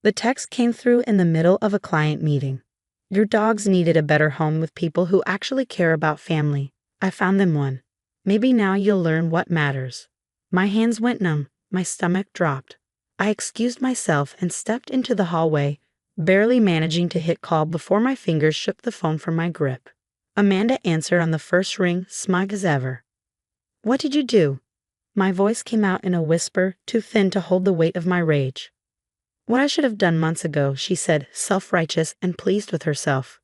The text came through in the middle of a client meeting. Your dogs needed a better home with people who actually care about family. I found them one. Maybe now you'll learn what matters. My hands went numb. My stomach dropped. I excused myself and stepped into the hallway, barely managing to hit call before my fingers shook the phone from my grip. Amanda answered on the first ring, smug as ever. "What did you do?" My voice came out in a whisper, too thin to hold the weight of my rage. "What I should have done months ago," she said, self-righteous and pleased with herself.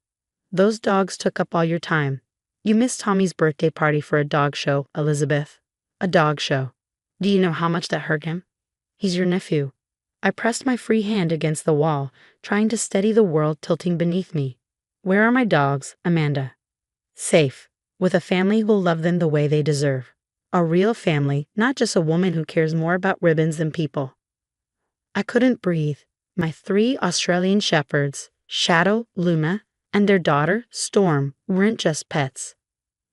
"Those dogs took up all your time. You missed Tommy's birthday party for a dog show, Elizabeth. A dog show. Do you know how much that hurt him? He's your nephew." I pressed my free hand against the wall, trying to steady the world tilting beneath me. "Where are my dogs, Amanda?" "Safe, with a family who'll love them the way they deserve. A real family, not just a woman who cares more about ribbons than people." I couldn't breathe. My 3 Australian shepherds, Shadow, Luna, and their daughter, Storm, weren't just pets.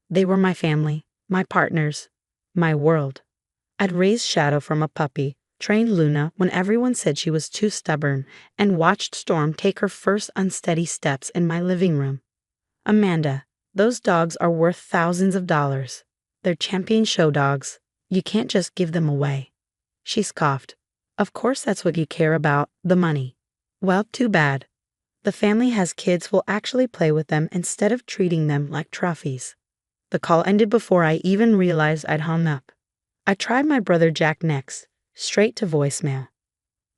They were my family, my partners, my world. I'd raised Shadow from a puppy, trained Luna when everyone said she was too stubborn, and watched Storm take her first unsteady steps in my living room. "Amanda, those dogs are worth thousands of dollars. They're champion show dogs. You can't just give them away." She scoffed. "Of course that's what you care about, the money. Well, too bad. The family has kids who'll actually play with them instead of treating them like trophies." The call ended before I even realized I'd hung up. I tried my brother Jack next, straight to voicemail.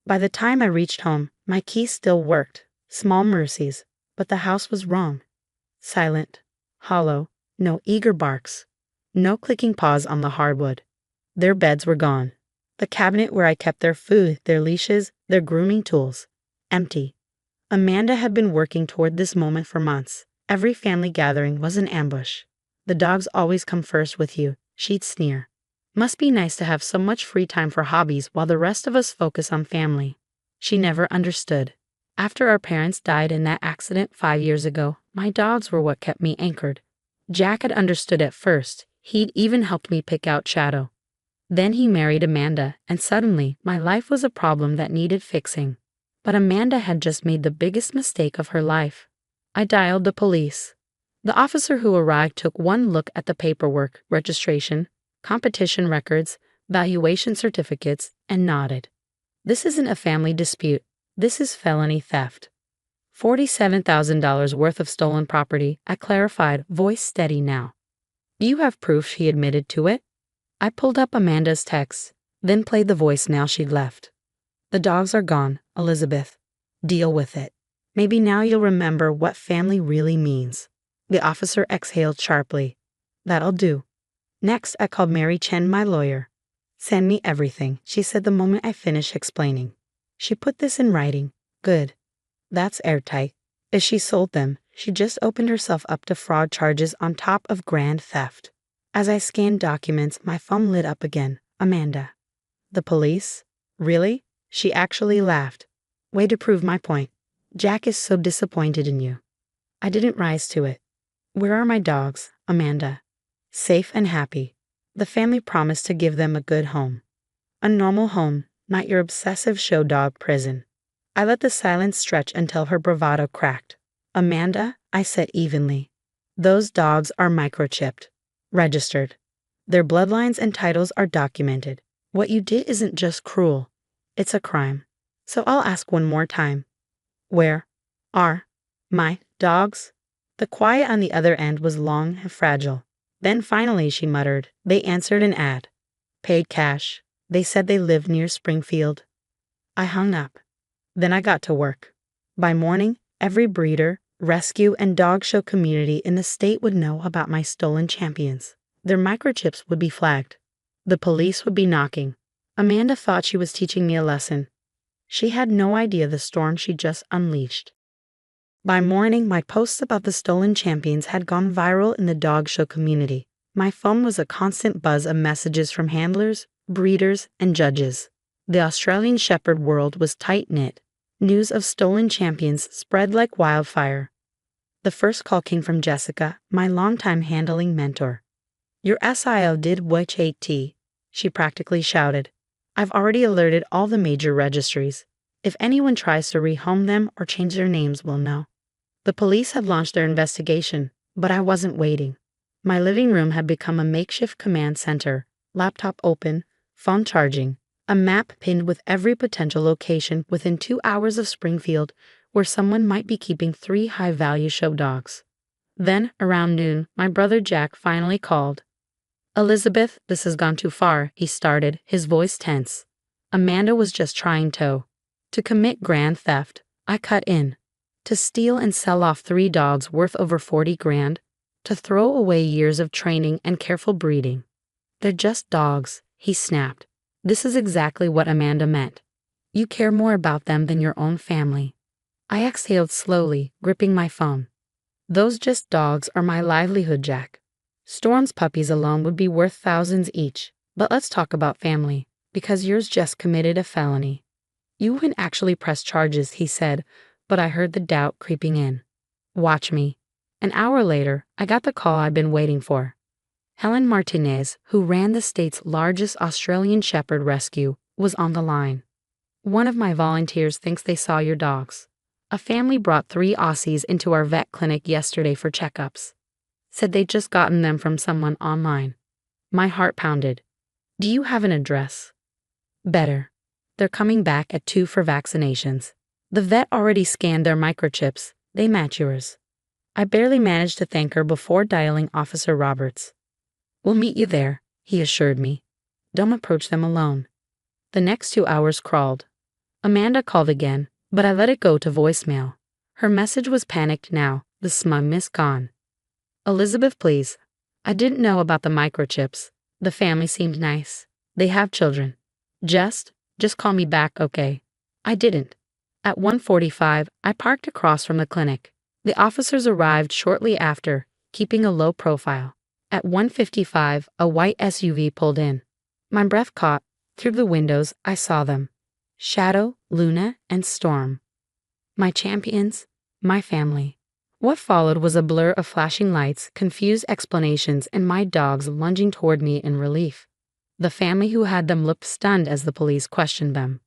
By the time I reached home, my key still worked. Small mercies, but the house was wrong. Silent, hollow, no eager barks, no clicking paws on the hardwood. Their beds were gone. The cabinet where I kept their food, their leashes, their grooming tools, empty. Amanda had been working toward this moment for months. Every family gathering was an ambush. "The dogs always come first with you," she'd sneer. "Must be nice to have so much free time for hobbies while the rest of us focus on family." She never understood. After our parents died in that accident 5 years ago, my dogs were what kept me anchored. Jack had understood at first. He'd even helped me pick out Shadow. Then he married Amanda, and suddenly my life was a problem that needed fixing. But Amanda had just made the biggest mistake of her life. I dialed the police. The officer who arrived took one look at the paperwork, registration, competition records, valuation certificates, and nodded. "This isn't a family dispute. This is felony theft." $47,000 worth of stolen property, I clarified, voice steady now. "Do you have proof?" she admitted to it. I pulled up Amanda's text, then played the voicemail she'd left. "The dogs are gone, Elizabeth. Deal with it. Maybe now you'll remember what family really means." The officer exhaled sharply. "That'll do." Next, I called Mary Chen, my lawyer. "Send me everything," she said the moment I finished explaining. "She put this in writing. Good. That's airtight. If she sold them, she just opened herself up to fraud charges on top of grand theft." As I scanned documents, my phone lit up again. "Amanda." "The police? Really?" She actually laughed. "Way to prove my point. Jack is so disappointed in you." I didn't rise to it. "Where are my dogs, Amanda?" "Safe and happy. The family promised to give them a good home. A normal home, not your obsessive show dog prison." I let the silence stretch until her bravado cracked. "Amanda," I said evenly, "those dogs are microchipped. Registered. Their bloodlines and titles are documented. What you did isn't just cruel. It's a crime. So I'll ask one more time. Where are my dogs?" The quiet on the other end was long and fragile. Then finally she muttered. "They answered an ad. Paid cash. They said they lived near Springfield." I hung up. Then I got to work. By morning, every breeder, rescue, and dog show community in the state would know about my stolen champions. Their microchips would be flagged. The police would be knocking. Amanda thought she was teaching me a lesson. She had no idea the storm she just unleashed. By morning, my posts about the stolen champions had gone viral in the dog show community. My phone was a constant buzz of messages from handlers, breeders, and judges. The Australian Shepherd world was tight-knit. News of stolen champions spread like wildfire. The first call came from Jessica, my longtime handling mentor. "Your SIL did WHT," she practically shouted. "I've already alerted all the major registries. If anyone tries to rehome them or change their names, we'll know. The police had launched their investigation, but I wasn't waiting. My living room had become a makeshift command center, laptop open, phone charging, a map pinned with every potential location within 2 hours of Springfield where someone might be keeping 3 high-value show dogs. Then, around noon, my brother Jack finally called. "Elizabeth, this has gone too far," he started, his voice tense. Amanda was just trying to commit grand theft. I cut in. To steal and sell off 3 dogs worth over 40 grand? To throw away years of training and careful breeding? "They're just dogs," he snapped. "This is exactly what Amanda meant. You care more about them than your own family." I exhaled slowly, gripping my phone. "Those just dogs are my livelihood, Jack. Storm's puppies alone would be worth thousands each. But let's talk about family, because yours just committed a felony." "You wouldn't actually press charges," he said, but I heard the doubt creeping in. "Watch me." An hour later, I got the call I'd been waiting for. Helen Martinez, who ran the state's largest Australian Shepherd rescue, was on the line. "One of my volunteers thinks they saw your dogs. A family brought 3 Aussies into our vet clinic yesterday for checkups. Said they'd just gotten them from someone online." My heart pounded. "Do you have an address?" "Better. They're coming back at 2 for vaccinations. The vet already scanned their microchips. They match yours." I barely managed to thank her before dialing Officer Roberts. "We'll meet you there," he assured me. "Don't approach them alone." The next 2 hours crawled. Amanda called again, but I let it go to voicemail. Her message was panicked now, the smugness gone. "Elizabeth, please. I didn't know about the microchips. The family seemed nice. They have children. Just call me back, okay?" I didn't. At 1:45, I parked across from the clinic. The officers arrived shortly after, keeping a low profile. At 1:55, a white SUV pulled in. My breath caught. Through the windows, I saw them. Shadow, Luna, and Storm. My champions, my family. What followed was a blur of flashing lights, confused explanations, and my dogs lunging toward me in relief. The family who had them looked stunned as the police questioned them.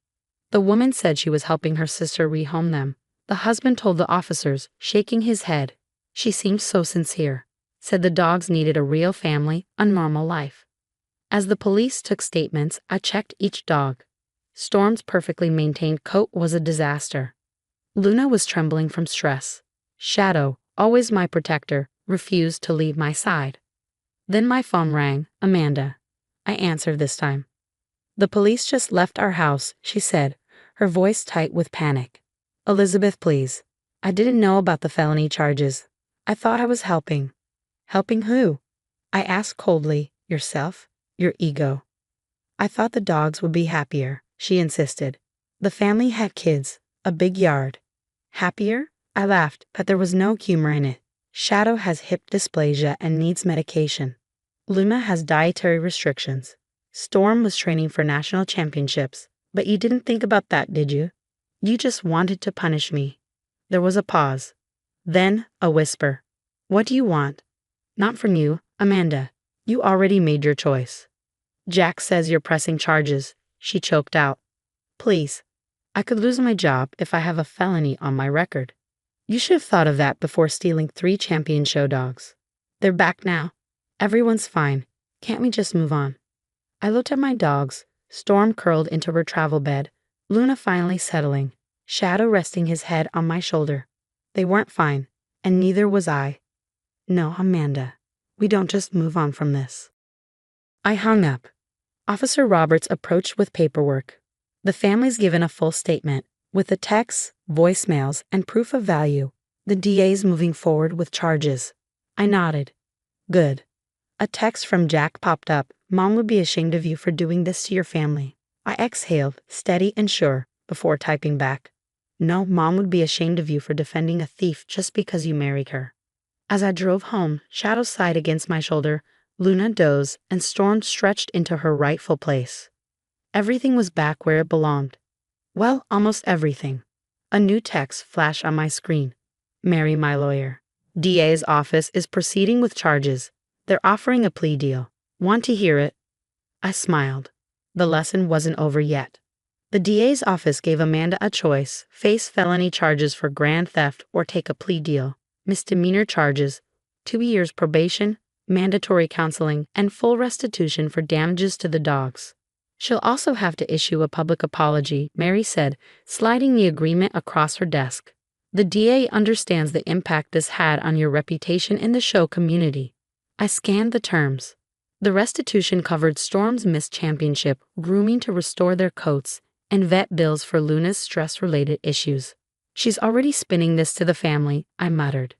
The woman said she was helping her sister rehome them. The husband told the officers, shaking his head. She seemed so sincere. Said the dogs needed a real family, a normal life. As the police took statements, I checked each dog. Storm's perfectly maintained coat was a disaster. Luna was trembling from stress. Shadow, always my protector, refused to leave my side. Then my phone rang. "Amanda." I answered this time. "The police just left our house," she said, her voice tight with panic. "Elizabeth, please. I didn't know about the felony charges. I thought I was helping." "Helping who?" I asked coldly. "Yourself? Your ego." "I thought the dogs would be happier," she insisted. "The family had kids, a big yard." "Happier?" I laughed, but there was no humor in it. "Shadow has hip dysplasia and needs medication. Luna has dietary restrictions. Storm was training for national championships. But you didn't think about that, did you? You just wanted to punish me." There was a pause. Then a whisper. "What do you want?" "Not from you, Amanda. You already made your choice." "Jack says you're pressing charges," she choked out. "Please. I could lose my job if I have a felony on my record. You should have thought of that before stealing 3 champion show dogs. They're back now. Everyone's fine. Can't we just move on?" I looked at my dogs. Storm curled into her travel bed, Luna finally settling, Shadow resting his head on my shoulder. They weren't fine, and neither was I. "No, Amanda. We don't just move on from this." I hung up. Officer Roberts approached with paperwork. The family's given a full statement, with the texts, voicemails, and proof of value. The DA's moving forward with charges. I nodded. Good. A text from Jack popped up. "Mom would be ashamed of you for doing this to your family." I exhaled, steady and sure, before typing back. "No, Mom would be ashamed of you for defending a thief just because you married her." As I drove home, Shadow sighed against my shoulder, Luna dozed, and Storm stretched into her rightful place. Everything was back where it belonged. Well, almost everything. A new text flashed on my screen. "Mary, my lawyer. DA's office is proceeding with charges. They're offering a plea deal. Want to hear it?" I smiled. The lesson wasn't over yet. The DA's office gave Amanda a choice: face felony charges for grand theft or take a plea deal. Misdemeanor charges, 2 years probation, mandatory counseling, and full restitution for damages to the dogs. She'll also have to issue a public apology, Mary said, sliding the agreement across her desk. The DA understands the impact this had on your reputation in the show community. I scanned the terms. The restitution covered Storm's missed championship, grooming to restore their coats, and vet bills for Luna's stress-related issues. She's already spinning this to the family, I muttered.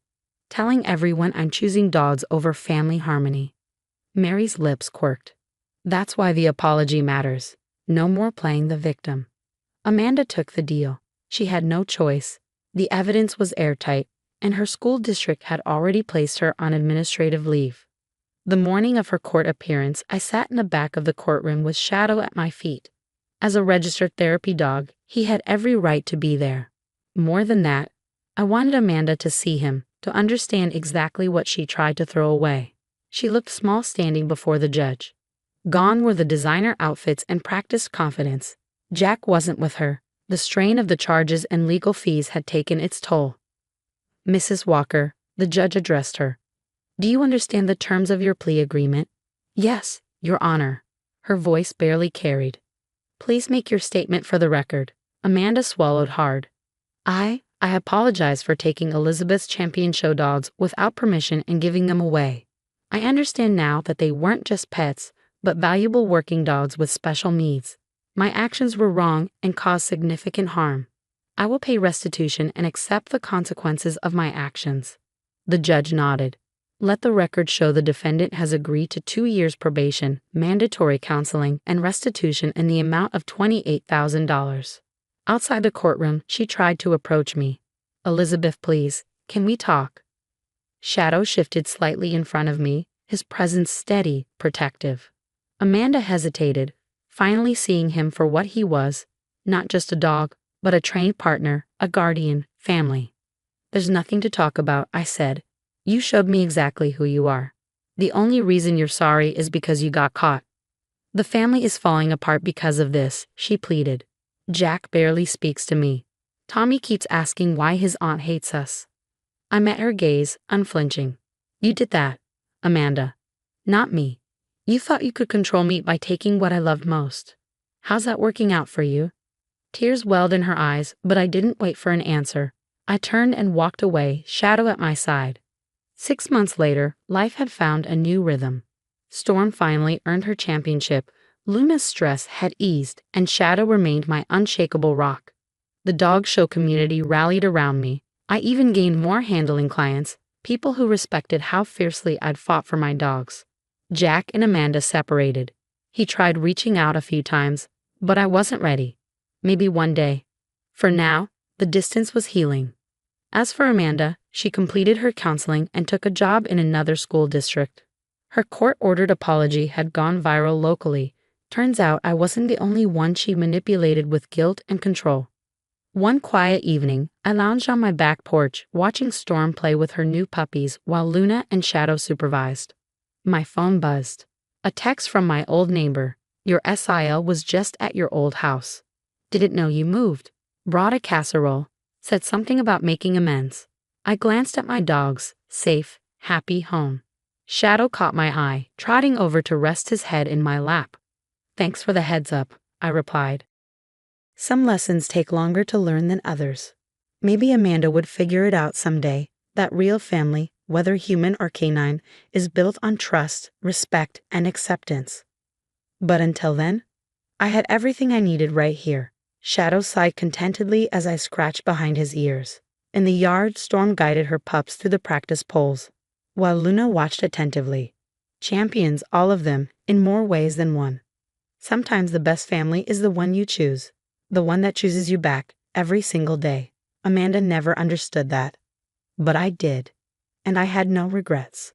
Telling everyone I'm choosing dogs over family harmony. Mary's lips quirked. That's why the apology matters. No more playing the victim. Amanda took the deal. She had no choice. The evidence was airtight, and her school district had already placed her on administrative leave. The morning of her court appearance, I sat in the back of the courtroom with Shadow at my feet. As a registered therapy dog, he had every right to be there. More than that, I wanted Amanda to see him, to understand exactly what she tried to throw away. She looked small standing before the judge. Gone were the designer outfits and practiced confidence. Jack wasn't with her. The strain of the charges and legal fees had taken its toll. Mrs. Walker, the judge addressed her. Do you understand the terms of your plea agreement? Yes, Your Honor. Her voice barely carried. Please make your statement for the record. Amanda swallowed hard. I apologize for taking Elizabeth's champion show dogs without permission and giving them away. I understand now that they weren't just pets, but valuable working dogs with special needs. My actions were wrong and caused significant harm. I will pay restitution and accept the consequences of my actions. The judge nodded. Let the record show the defendant has agreed to 2 years probation, mandatory counseling, and restitution in the amount of $28,000. Outside the courtroom, she tried to approach me. Elizabeth, please, can we talk? Shadow shifted slightly in front of me, his presence steady, protective. Amanda hesitated, finally seeing him for what he was, not just a dog, but a trained partner, a guardian, family. There's nothing to talk about, I said. You showed me exactly who you are. The only reason you're sorry is because you got caught. The family is falling apart because of this, she pleaded. Jack barely speaks to me. Tommy keeps asking why his aunt hates us. I met her gaze, unflinching. You did that, Amanda. Not me. You thought you could control me by taking what I loved most. How's that working out for you? Tears welled in her eyes, but I didn't wait for an answer. I turned and walked away, Shadow at my side. 6 months later, life had found a new rhythm. Storm finally earned her championship. Luna's stress had eased, and Shadow remained my unshakable rock. The dog show community rallied around me. I even gained more handling clients, people who respected how fiercely I'd fought for my dogs. Jack and Amanda separated. He tried reaching out a few times, but I wasn't ready. Maybe one day. For now, the distance was healing. As for Amanda, she completed her counseling and took a job in another school district. Her court-ordered apology had gone viral locally. Turns out I wasn't the only one she manipulated with guilt and control. One quiet evening, I lounged on my back porch, watching Storm play with her new puppies while Luna and Shadow supervised. My phone buzzed. A text from my old neighbor. Your SIL was just at your old house. Didn't know you moved. Brought a casserole. Said something about making amends. I glanced at my dogs, safe, happy home. Shadow caught my eye, trotting over to rest his head in my lap. Thanks for the heads up, I replied. Some lessons take longer to learn than others. Maybe Amanda would figure it out someday, that real family, whether human or canine, is built on trust, respect, and acceptance. But until then, I had everything I needed right here. Shadow sighed contentedly as I scratched behind his ears. In the yard, Storm guided her pups through the practice poles, while Luna watched attentively. Champions, all of them, in more ways than one. Sometimes the best family is the one you choose, the one that chooses you back every single day. Amanda never understood that. But I did, and I had no regrets.